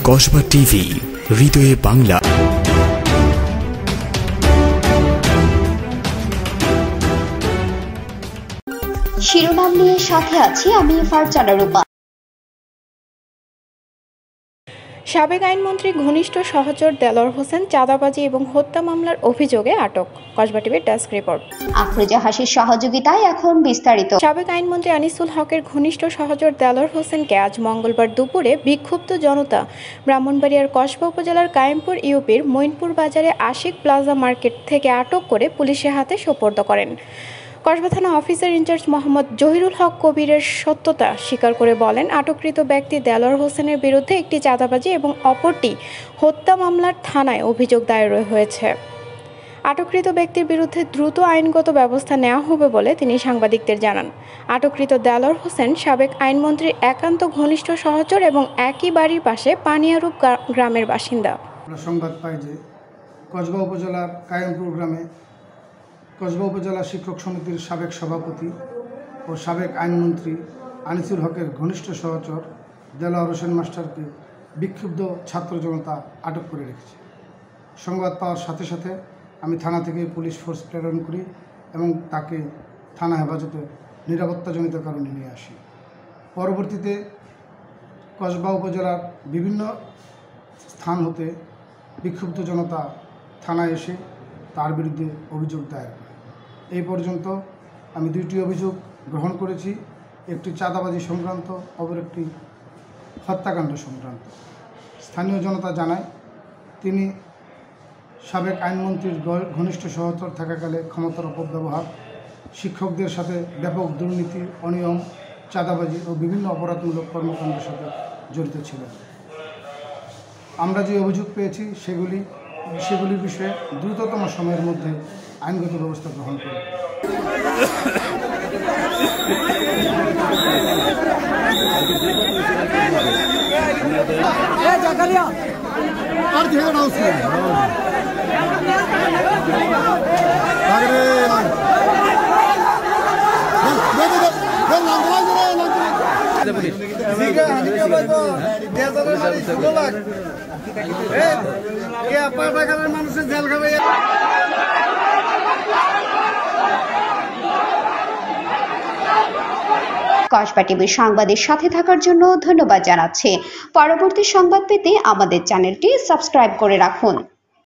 Kasba TV, হৃদয়ে বাংলা। শিরোনাম নিয়ে সাথে আছি আমি ফারজানা রূপা। সাবেক আইনমন্ত্রী ঘনিষ্ঠ সহচর দেলোয়ার হোসেন চাঁদাবাজি এবং হত্যা মামলার অভিযোগে আটক। কসবা টিভির ডেস্ক রিপোর্ট। আফরোজা হাসির সহযোগিতায় এখন বিস্তারিত। সাবেক আইনমন্ত্রী আনিসুল হকের ঘনিষ্ঠ সহচর দেলোয়ার হোসেনকে আজ মঙ্গলবার দুপুরে বিক্ষুব্ধ জনতা ব্রাহ্মণবাড়িয়ার কসবা উপজেলার কায়েমপুর ইউপির মঈনপুর বাজারে আশিক প্লাজা মার্কেট থেকে আটক করে পুলিশের হাতে সোপর্দ করেন। কসবা থানা অফিসার ইনচার্জ মোহাম্মদ জহিরুল হক কবিরের সত্যতা স্বীকার করে বলেন, আটককৃত ব্যক্তি দেলোয়ার হোসেনের বিরুদ্ধে একটি চাঁদাবাজি এবং অপরটি হত্যা মামলার থানায় অভিযোগ দায়ের হয়েছে। আটককৃত ব্যক্তির বিরুদ্ধে দ্রুত আইনগত ব্যবস্থা নেওয়া হবে বলে তিনি সাংবাদিকদের জানান। আটককৃত দেলোয়ার হোসেন সাবেক আইনমন্ত্রীর একান্ত ঘনিষ্ঠ সহচর এবং একই বাড়ির পাশে পানিয়ারূপ গ্রামের বাসিন্দা। সংবাদ পাই যে কসবা উপজেলার কায়েমপুর গ্রামে কসবা উপজেলা শিক্ষক সমিতির সাবেক সভাপতি ও সাবেক আইনমন্ত্রী আনিসুল হকের ঘনিষ্ঠ সহচর দেলোয়ার হোসেন মাস্টারকে বিক্ষুব্ধ ছাত্র জনতা আটক করে রেখেছে। সংবাদ পাওয়ার সাথে সাথে আমি থানা থেকে পুলিশ ফোর্স প্রেরণ করি এবং তাকে থানা হেফাজতে নিরাপত্তাজনিত কারণে নিয়ে আসি। পরবর্তীতে কসবা উপজেলার বিভিন্ন স্থান হতে বিক্ষুব্ধ জনতা থানায় এসে তার বিরুদ্ধে অভিযোগ দায়ের করে। এই পর্যন্ত আমি 2টি অভিযোগ গ্রহণ করেছি, একটি চাঁদাবাজি সংক্রান্ত, অপর একটি হত্যাকাণ্ড সংক্রান্ত। স্থানীয় জনতা জানায় তিনি সাবেক আইনমন্ত্রীর ঘনিষ্ঠ সহচর থাকাকালে ক্ষমতার অপব্যবহার, শিক্ষকদের সাথে ব্যাপক দুর্নীতি, অনিয়ম, চাঁদাবাজি ও বিভিন্ন অপরাধমূলক কর্মকাণ্ডের সাথে জড়িত ছিলেন। আমরা যে অভিযোগ পেয়েছি সেগুলির বিষয়ে দ্রুততম সময়ের মধ্যে আইনগত ব্যবস্থা গ্রহণ করব। কসবা টিভির সংবাদের সাথে থাকার জন্য ধন্যবাদ জানাচ্ছি। পরবর্তী সংবাদ পেতে আমাদের চ্যানেলটি সাবস্ক্রাইব করে রাখুন।